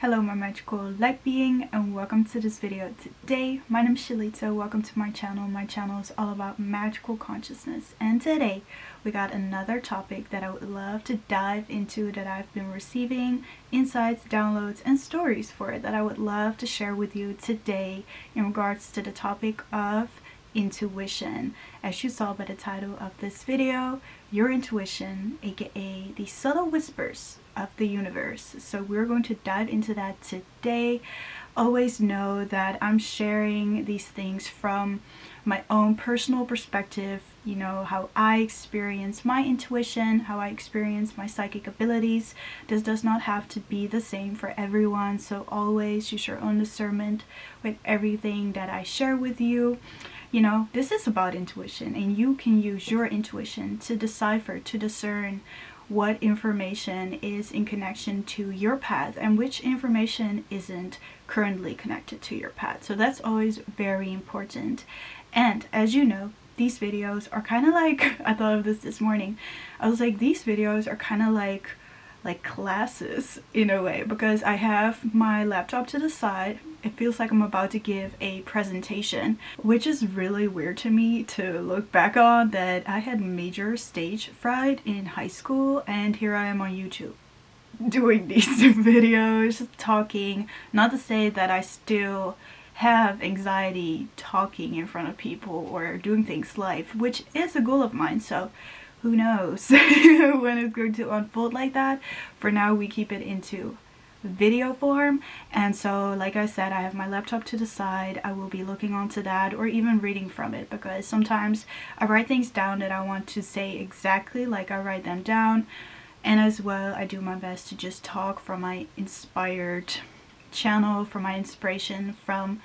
Hello my magical light being, and welcome to this video today. My name is Shalita. Welcome to my channel. My channel is all about magical consciousness, and today we got another topic that I would love to dive into, that I've been receiving insights, downloads, and stories for, that I would love to share with you today in regards to the topic of intuition. As you saw by the title of this video, your intuition, aka the subtle whispers of the universe. So we're going to dive into that today. Always know that I'm sharing these things from my own personal perspective, you know, how I experience my intuition, how I experience my psychic abilities. This does not have to be the same for everyone, so always use your own discernment with everything that I share with you. You know, this is about intuition, and you can use your intuition to decipher, to discern what information is in connection to your path and which information isn't currently connected to your path. So that's always very important. And as you know, these videos are kind of like, I thought of this morning, I was like, these videos are kind of like classes in a way, because I have my laptop to the side. It feels like I'm about to give a presentation, which is really weird to me to look back on, that I had major stage fright in high school, and here I am on YouTube doing these videos, talking. Not to say that I still have anxiety talking in front of people or doing things live, which is a goal of mine, so who knows when it's going to unfold like that. For now, we keep it into video form. And so, like I said, I have my laptop to the side. I will be looking onto that, or even reading from it, because sometimes I write things down that I want to say exactly like I write them down. And as well, I do my best to just talk from my inspired channel, from my inspiration, from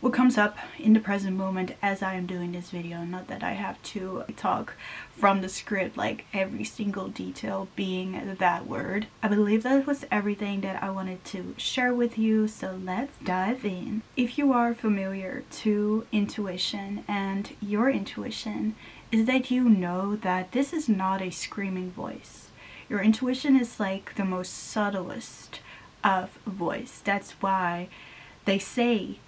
what comes up in the present moment as I am doing this video. Not that I have to talk from the script, like every single detail being that word. I believe that was everything that I wanted to share with you, so let's dive in. If you are familiar to intuition, and your intuition is that you know that this is not a screaming voice. Your intuition is like the most subtlest of voice. That's why they say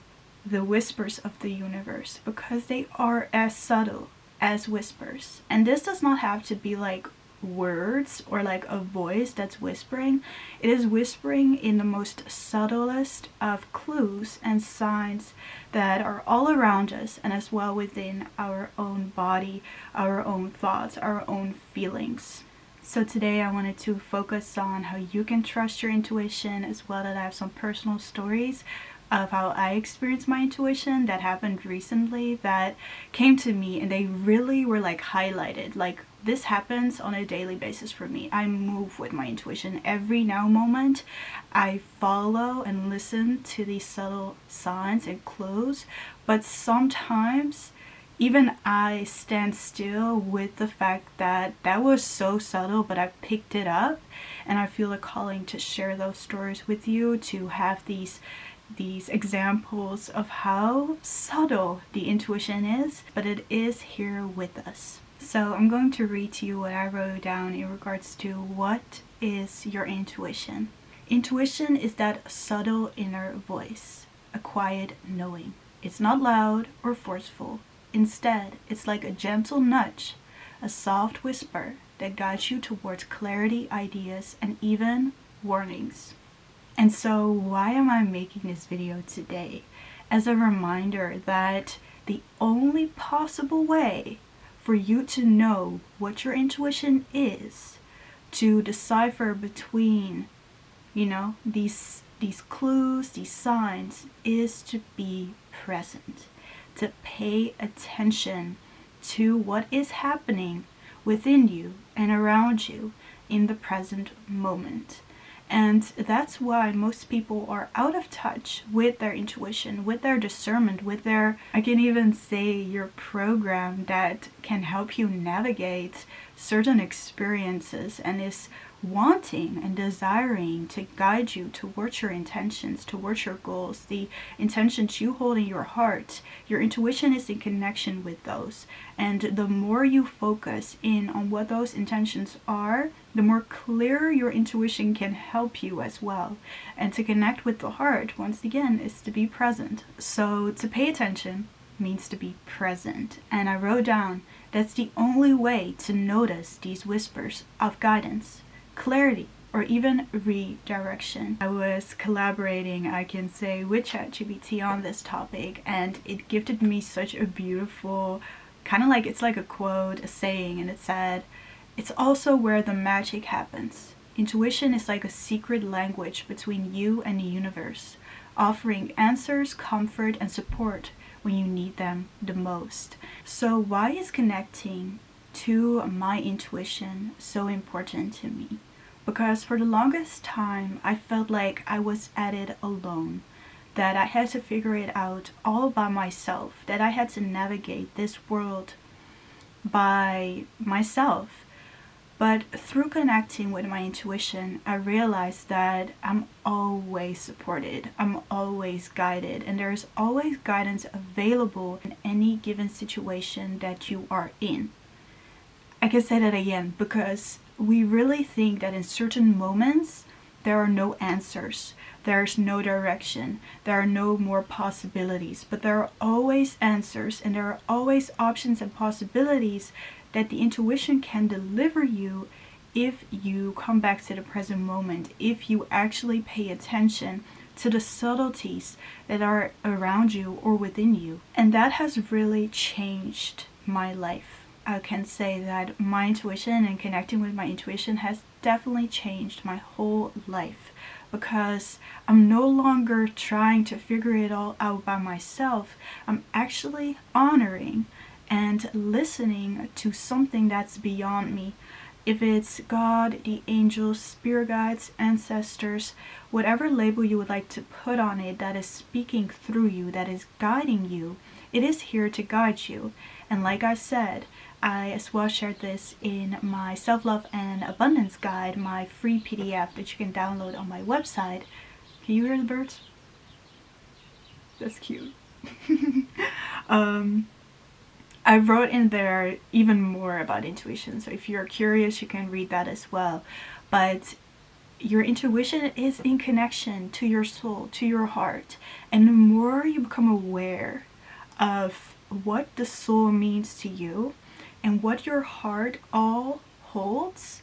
the whispers of the universe, because they are as subtle as whispers. And this does not have to be like words or like a voice that's whispering. It is whispering in the most subtlest of clues and signs that are all around us, and as well within our own body, our own thoughts, our own feelings. So today I wanted to focus on how you can trust your intuition, as well as I have some personal stories of how I experienced my intuition that happened recently, that came to me, and they really were like highlighted. Like, this happens on a daily basis for me. I move with my intuition every now moment. I follow and listen to these subtle signs and clues, but sometimes even I stand still with the fact that that was so subtle, but I picked it up, and I feel a calling to share those stories with you, to have these examples of how subtle the intuition is, but it is here with us. So I'm going to read to you what I wrote down in regards to what is your intuition. Intuition is that subtle inner voice, a quiet knowing. It's not loud or forceful. Instead, it's like a gentle nudge, a soft whisper that guides you towards clarity, ideas, and even warnings. And so why am I making this video today? As a reminder that the only possible way for you to know what your intuition is, to decipher between, you know, these clues, these signs, is to be present, to pay attention to what is happening within you and around you in the present moment. And that's why most people are out of touch with their intuition, with their discernment, with their, I can even say, your program that can help you navigate certain experiences and is wanting and desiring to guide you towards your intentions, towards your goals, the intentions you hold in your heart. Your intuition is in connection with those. And the more you focus in on what those intentions are, the more clear your intuition can help you as well. And to connect with the heart, once again, is to be present. So to pay attention means to be present. And I wrote down, that's the only way to notice these whispers of guidance, clarity, or even redirection. I was collaborating, I can say, with ChatGPT on this topic, and it gifted me such a beautiful, kind of like, it's like a quote, a saying, and it said, "It's also where the magic happens. Intuition is like a secret language between you and the universe, offering answers, comfort, and support when you need them the most." So why is connecting to my intuition so important to me? Because for the longest time I felt like I was at it alone, that I had to figure it out all by myself, that I had to navigate this world by myself. But through connecting with my intuition, I realized that I'm always supported, I'm always guided, and there's always guidance available in any given situation that you are in. I can say that again, because we really think that in certain moments there are no answers, there's no direction, there are no more possibilities, but there are always answers, and there are always options and possibilities that the intuition can deliver you if you come back to the present moment, if you actually pay attention to the subtleties that are around you or within you. And that has really changed my life. I can say that my intuition and connecting with my intuition has definitely changed my whole life, because I'm no longer trying to figure it all out by myself. I'm actually honoring and listening to something that's beyond me. If it's God, the angels, spirit guides, ancestors, whatever label you would like to put on it, that is speaking through you, that is guiding you, it is here to guide you. And like I said, I as well shared this in my self-love and abundance guide, my free PDF that you can download on my website. Can you hear the birds? That's cute. I wrote in there even more about intuition, so if you're curious you can read that as well. But your intuition is in connection to your soul, to your heart, and the more you become aware of what the soul means to you and what your heart all holds,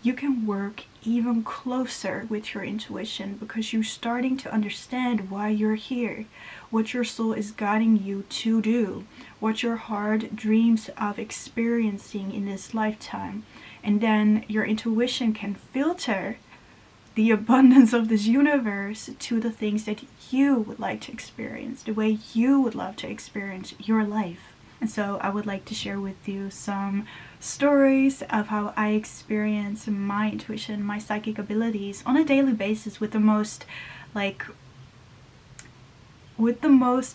you can work even closer with your intuition, because you're starting to understand why you're here, what your soul is guiding you to do, what your heart dreams of experiencing in this lifetime. And then your intuition can filter the abundance of this universe to the things that you would like to experience, the way you would love to experience your life. And so I would like to share with you some stories of how I experience my intuition, my psychic abilities on a daily basis with the most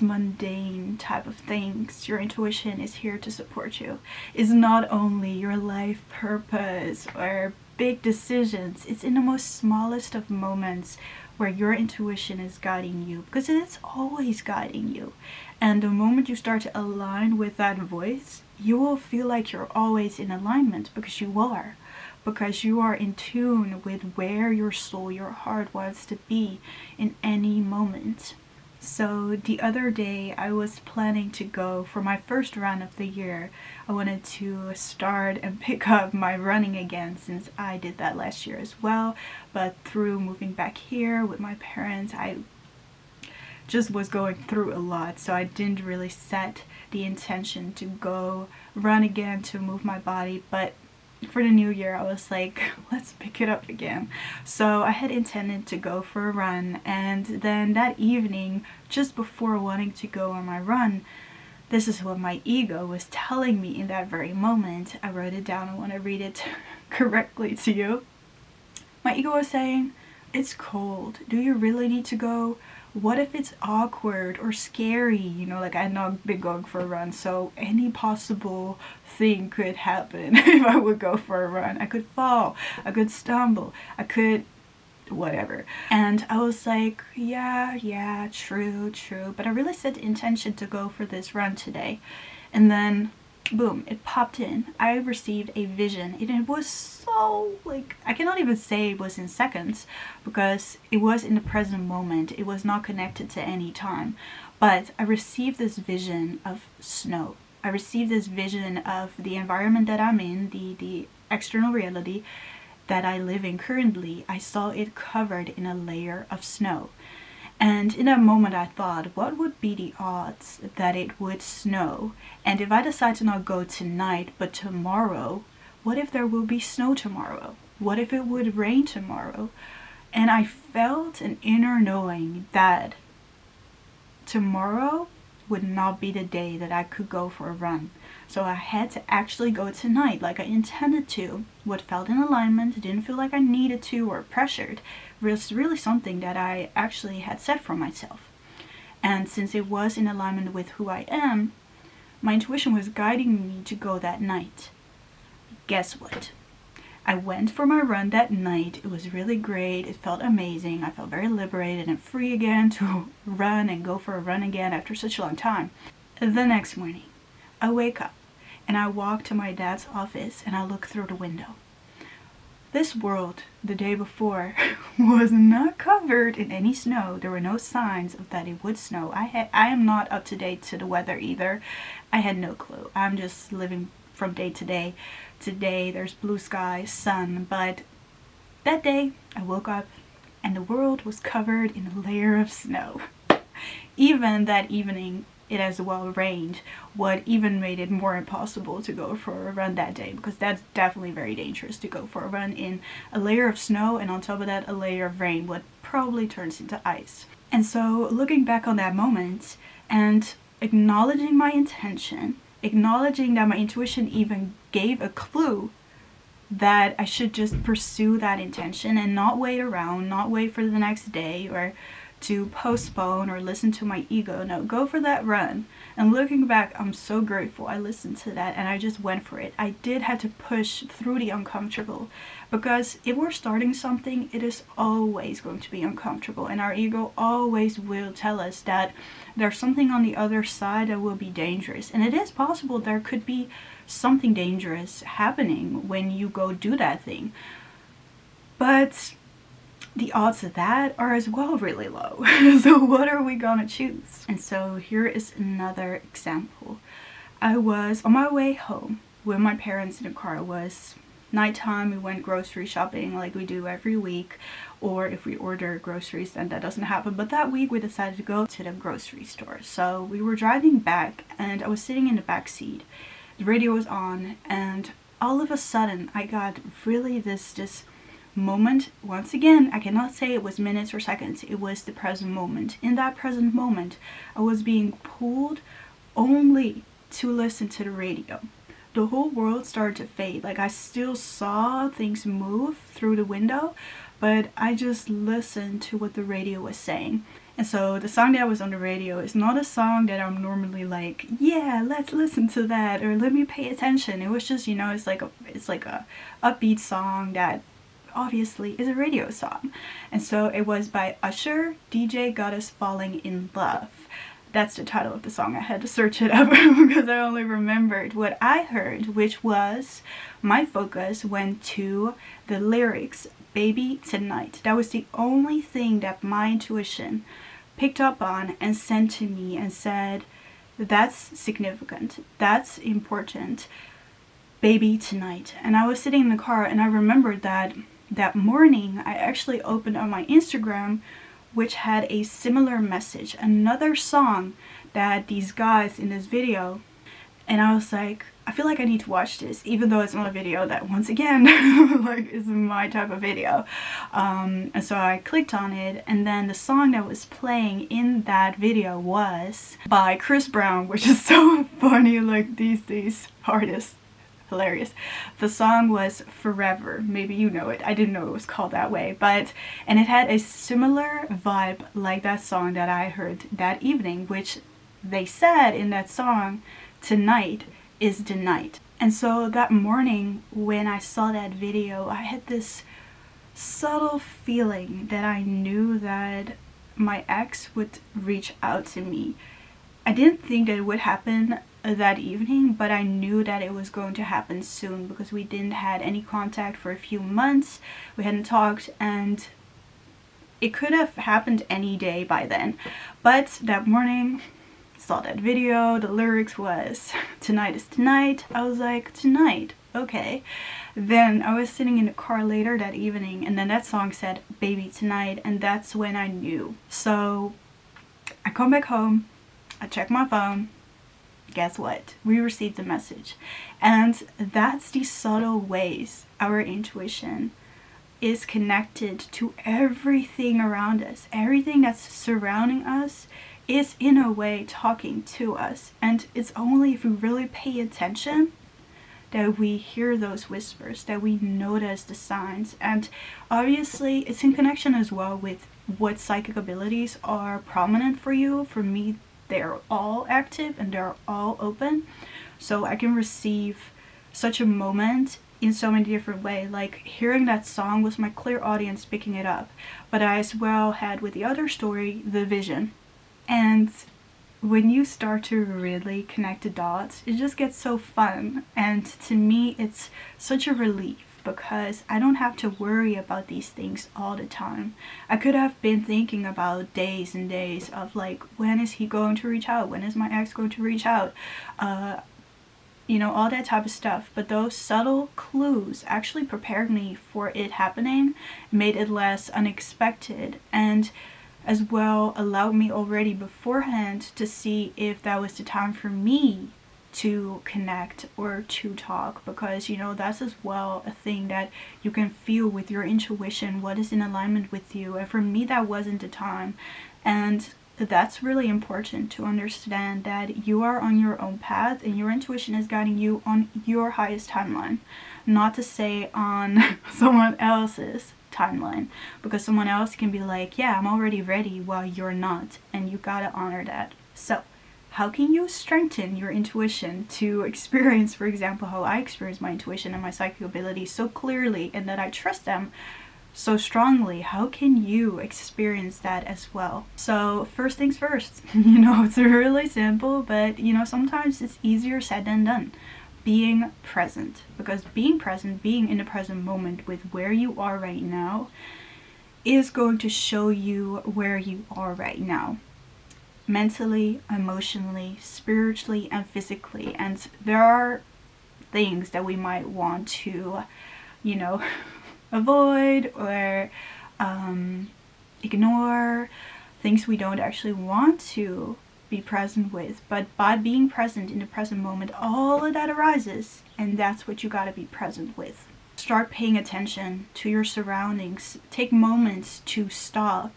mundane type of things. Your intuition is here to support you. It's not only your life purpose or big decisions, it's in the most smallest of moments where your intuition is guiding you, because it's always guiding you. And the moment you start to align with that voice, you will feel like you're always in alignment, because you are in tune with where your soul, your heart wants to be in any moment. So the other day I was planning to go for my first run of the year. I wanted to start and pick up my running again, since I did that last year as well. But through moving back here with my parents, I just was going through a lot, so I didn't really set the intention to go run again, to move my body. But for the new year I was like, let's pick it up again. So I had intended to go for a run, and then that evening, just before wanting to go on my run, this is what my ego was telling me in that very moment. I wrote it down. I want to read it correctly to you. My ego was saying, it's cold. Do you really need to go? What if it's awkward or scary? You know, like, I've not been going for a run, so any possible thing could happen if I would go for a run. I could fall, I could stumble, I could whatever. And I was like, yeah, true, but I really set the intention to go for this run today. And then boom, it popped in. I received a vision, and it was so, like, I cannot even say it was in seconds, because it was in the present moment. It was not connected to any time. But I received this vision of snow. I received this vision of the environment that I'm in, the external reality that I live in currently. I saw it covered in a layer of snow. And in that moment I thought, what would be the odds that it would snow? And if I decide to not go tonight, but tomorrow, what if there will be snow tomorrow? What if it would rain tomorrow? And I felt an inner knowing that tomorrow would not be the day that I could go for a run. So I had to actually go tonight like I intended to. What felt in alignment, didn't feel like I needed to or pressured. It was really something that I actually had set for myself. And since it was in alignment with who I am, my intuition was guiding me to go that night. Guess what? I went for my run that night. It was really great. It felt amazing. I felt very liberated and free again to run and go for a run again after such a long time. The next morning, I wake up and I walk to my dad's office and I look through the window. This world, the day before, was not covered in any snow. There were no signs of that it would snow. I am not up to date to the weather either. I had no clue. I'm just living from day to day. Today there's blue sky, sun, but that day I woke up and the world was covered in a layer of snow. Even that evening it as well rained, what even made it more impossible to go for a run that day, because that's definitely very dangerous to go for a run in a layer of snow and on top of that a layer of rain, what probably turns into ice. And so looking back on that moment and acknowledging my intention, acknowledging that my intuition even gave a clue that I should just pursue that intention and not wait around, not wait for the next day or to postpone or listen to my ego. No, go for that run. And looking back, I'm so grateful I listened to that and I just went for it. I did have to push through the uncomfortable, because if we're starting something, it is always going to be uncomfortable, and our ego always will tell us that there's something on the other side that will be dangerous. And it is possible there could be something dangerous happening when you go do that thing, but the odds of that are as well really low. So what are we gonna choose? And so here is another example. I was on my way home with my parents in the car. It was nighttime. We went grocery shopping like we do every week, or if we order groceries then that doesn't happen, but that week we decided to go to the grocery store. So we were driving back and I was sitting in the back seat. The radio was on and all of a sudden I got really this moment. Once again, I cannot say it was minutes or seconds, it was the present moment. In that present moment I was being pulled only to listen to the radio. The whole world started to fade. Like, I still saw things move through the window, but I just listened to what the radio was saying. And so the song that was on the radio is not a song that I'm normally like, yeah, let's listen to that or let me pay attention. It was just, you know, it's like a upbeat song that obviously is a radio song. And so it was by Usher, DJ Got Us Falling in Love. That's the title of the song. I had to search it up because I only remembered what I heard, which was my focus went to the lyrics, Baby Tonight. That was the only thing that my intuition picked up on and sent to me and said, that's significant, that's important, Baby Tonight. And I was sitting in the car and I remembered that morning I actually opened on my Instagram, which had a similar message, another song that these guys in this video, and I was like, I feel like I need to watch this, even though it's not a video that, once again, like, is my type of video. And so I clicked on it, and then the song that was playing in that video was by Chris Brown, which is so funny. Like, these artists, hilarious. The song was Forever. Maybe you know it. I didn't know it was called that way, and it had a similar vibe like that song that I heard that evening, which they said in that song, tonight is the night. And so that morning when I saw that video, I had this subtle feeling that I knew that my ex would reach out to me. I didn't think that it would happen that evening, but I knew that it was going to happen soon because we didn't had any contact for a few months. We hadn't talked, and it could have happened any day by then. But that morning, saw that video, the lyrics was tonight is tonight. I was like, tonight, okay. Then I was sitting in the car later that evening, and then that song said baby tonight, and that's when I knew. So I come back home, I check my phone, guess what? We received a message. And that's the subtle ways our intuition is connected to everything around us. Everything that's surrounding us is in a way talking to us, and it's only if we really pay attention that we hear those whispers, that we notice the signs. And obviously it's in connection as well with what psychic abilities are prominent for you. For me, they're all active and they're all open, so I can receive such a moment in so many different ways. Like hearing that song was my clear audience picking it up, but I as well had with the other story the vision. And when you start to really connect the dots, it just gets so fun. And to me, it's such a relief because I don't have to worry about these things all the time. I could have been thinking about days and days of like, when is he going to reach out? When is my ex going to reach out? You know, all that type of stuff. But those subtle clues actually prepared me for it happening, made it less unexpected, and as well allowed me already beforehand to see if that was the time for me to connect or to talk, because you know that's as well a thing that you can feel with your intuition, what is in alignment with you. And for me, that wasn't the time, and that's really important to understand that you are on your own path and your intuition is guiding you on your highest timeline, not to say on someone else's timeline, because someone else can be like, yeah, I'm already ready, while you're not, and you gotta honor that. So how can you strengthen your intuition to experience, for example, how I experience my intuition and my psychic abilities so clearly and that I trust them so strongly? How can you experience that as well? So first things first, you know, it's really simple, but you know, sometimes it's easier said than done. Being present, because being present, being in the present moment with where you are right now is going to show you where you are right now, mentally, emotionally, spiritually, and physically. And there are things that we might want to, you know, avoid or ignore, things we don't actually want to be present with. But by being present in the present moment, all of that arises, and that's what you got to be present with. Start paying attention to your surroundings. Take moments to stop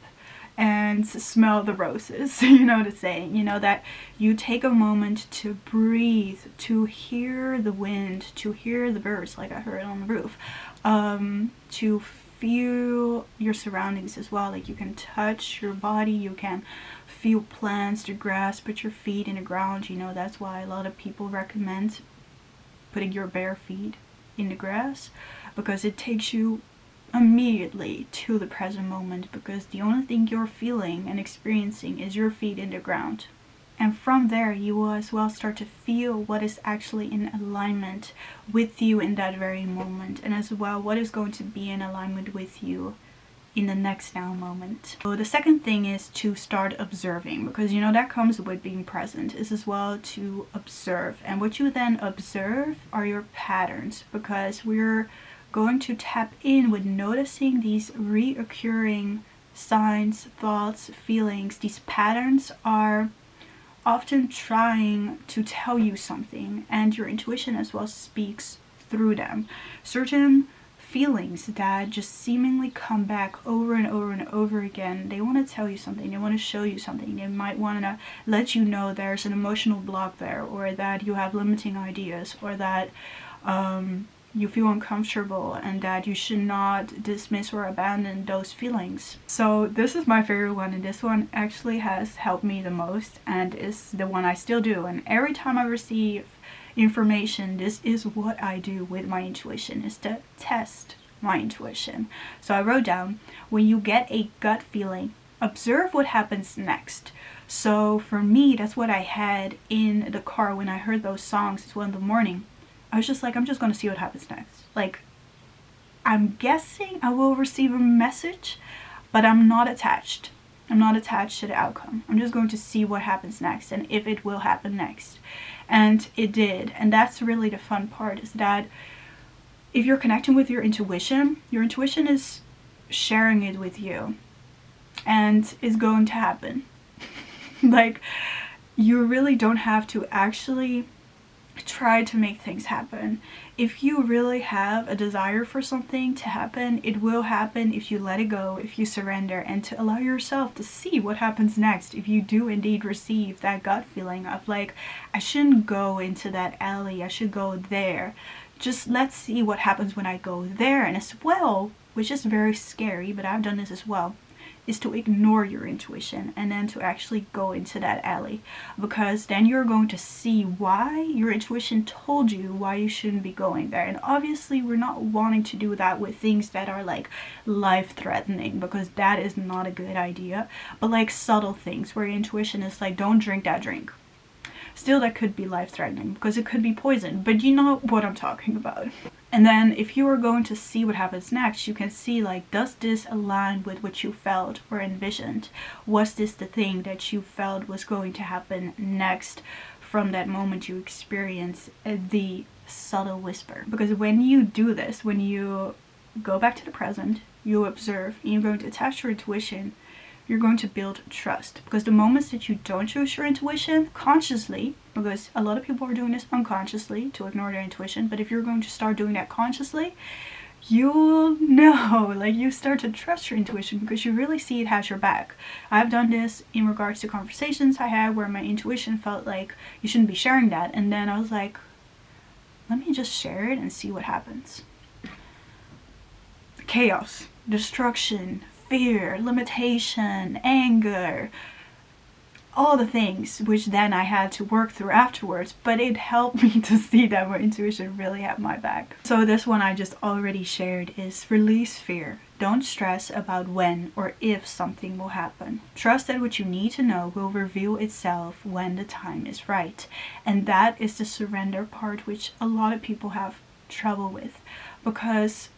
and smell the roses. You know the saying, you know, that you take a moment to breathe, to hear the wind, to hear the birds like I heard on the roof, to feel your surroundings as well. Like you can touch your body, you can feel plants, the grass, put your feet in the ground. You know, that's why a lot of people recommend putting your bare feet in the grass, because it takes you immediately to the present moment, because the only thing you're feeling and experiencing is your feet in the ground. And from there you will as well start to feel what is actually in alignment with you in that very moment, and as well what is going to be in alignment with you in the next now moment. So the second thing is to start observing, because you know that comes with being present, is as well to observe. And what you then observe are your patterns, because we're going to tap in with noticing these reoccurring signs, thoughts, feelings. These patterns are often trying to tell you something, and your intuition as well speaks through them. Certain feelings that just seemingly come back over and over and over again, they want to tell you something, they want to show you something, they might want to let you know there's an emotional block there, or that you have limiting ideas, or that you feel uncomfortable, and that you should not dismiss or abandon those feelings. So this is my favorite one, and this one actually has helped me the most, and is the one I still do. And every time I receive information, this is what I do with my intuition, is to test my intuition. So I wrote down, when you get a gut feeling, observe what happens next. So for me, that's what I had in the car when I heard those songs at 1 in the morning. I was just like, I'm just gonna see what happens next. Like, I'm guessing I will receive a message, but I'm not attached. I'm not attached to the outcome. I'm just going to see what happens next, and if it will happen next. And it did. And that's really the fun part, is that if you're connecting with your intuition is sharing it with you, and it's going to happen. Like, you really don't have to actually try to make things happen. If you really have a desire for something to happen, it will happen if you let it go, if you surrender, and to allow yourself to see what happens next. If you do indeed receive that gut feeling of like, I shouldn't go into that alley, I should go there. Just let's see what happens when I go there. And as well, which is very scary, but I've done this as well, is to ignore your intuition and then to actually go into that alley, because then you're going to see why your intuition told you why you shouldn't be going there. And obviously we're not wanting to do that with things that are like life-threatening, because that is not a good idea. But like subtle things where your intuition is like, don't drink that drink. Still, that could be life-threatening because it could be poison, but you know what I'm talking about. And then if you are going to see what happens next, you can see like, does this align with what you felt or envisioned? Was this the thing that you felt was going to happen next from that moment you experience the subtle whisper? Because when you do this, when you go back to the present, you observe, and you're going to attach your intuition, you're going to build trust. Because the moments that you don't choose your intuition consciously, because a lot of people are doing this unconsciously to ignore their intuition, but if you're going to start doing that consciously, you'll know, like, you start to trust your intuition because you really see it has your back. I've done this in regards to conversations I had where my intuition felt like you shouldn't be sharing that, and then I was like, let me just share it and see what happens. Chaos, destruction, fear, limitation, anger, all the things which then I had to work through afterwards, but it helped me to see that my intuition really had my back. So this one I just already shared is release fear. Don't stress about when or if something will happen. Trust that what you need to know will reveal itself when the time is right. And that is the surrender part, which a lot of people have trouble with, because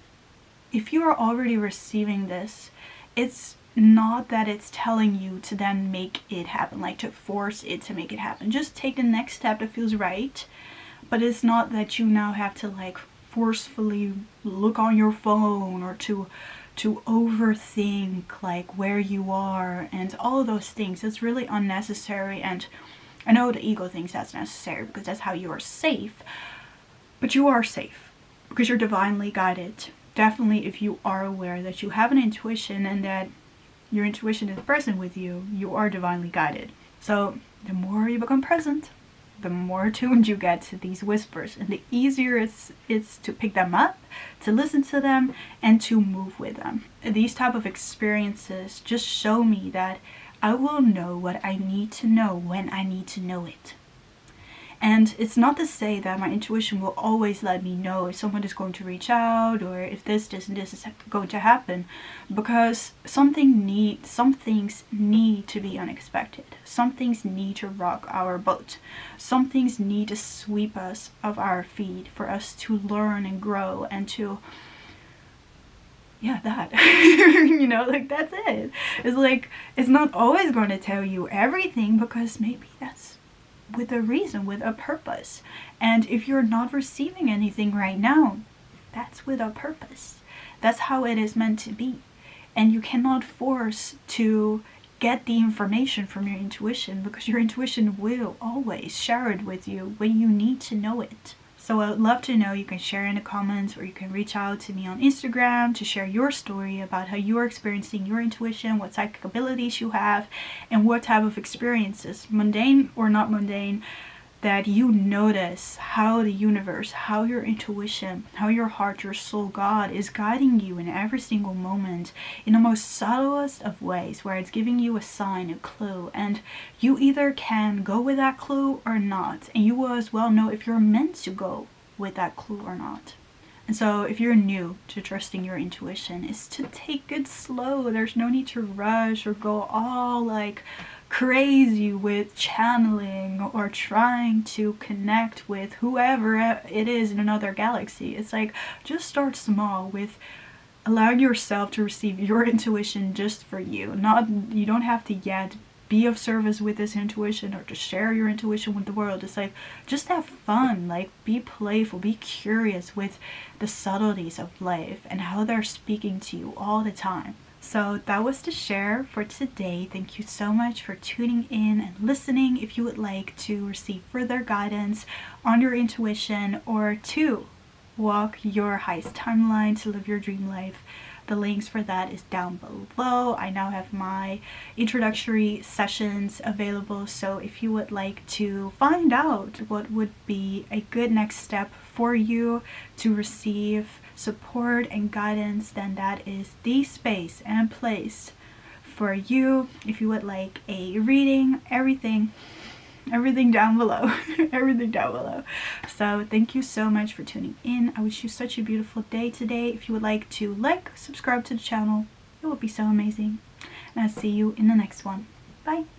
if you are already receiving this, it's not that it's telling you to then make it happen, like to force it to make it happen. Just take the next step that feels right, but it's not that you now have to like forcefully look on your phone or to overthink like where you are and all of those things. It's really unnecessary, and I know the ego thinks that's necessary because that's how you are safe, but you are safe because you're divinely guided. Definitely, if you are aware that you have an intuition and that your intuition is present with you, you are divinely guided. So the more you become present, the more attuned you get to these whispers, and the easier it's to pick them up, to listen to them, and to move with them. These type of experiences just show me that I will know what I need to know when I need to know it. And it's not to say that my intuition will always let me know if someone is going to reach out or if this and this is going to happen, because some things need to be unexpected. Some things need to rock our boat. Some things need to sweep us off our feet for us to learn and grow and to, yeah, that. You know, like, that's it. It's like, it's not always going to tell you everything, because maybe that's with a reason, with a purpose. And if you're not receiving anything right now, that's with a purpose. That's how it is meant to be. And you cannot force to get the information from your intuition, because your intuition will always share it with you when you need to know it. So I would love to know. You can share in the comments, or you can reach out to me on Instagram to share your story about how you're experiencing your intuition, what psychic abilities you have, and what type of experiences, mundane or not mundane, that you notice how the universe, how your intuition, how your heart, your soul, God is guiding you in every single moment in the most subtlest of ways, where it's giving you a sign, a clue, and you either can go with that clue or not. And you will as well know if you're meant to go with that clue or not. And so if you're new to trusting your intuition, is to take it slow. There's no need to rush or go all like crazy with channeling or trying to connect with whoever it is in another galaxy. It's like, just start small with allowing yourself to receive your intuition just for you. You don't have to yet be of service with this intuition or to share your intuition with the world. It's like, just have fun, like be playful, be curious with the subtleties of life and how they're speaking to you all the time. So that was the share for today. Thank you so much for tuning in and listening. If you would like to receive further guidance on your intuition or to walk your highest timeline to live your dream life, the links for that is down below. I now have my introductory sessions available, so if you would like to find out what would be a good next step for you to receive support and guidance, then that is the space and place for you. If you would like a reading, everything down below. Everything down below. So thank you so much for tuning in. I wish you such a beautiful day today. If you would like to subscribe to the channel, it would be so amazing. And I'll see you in the next one. Bye.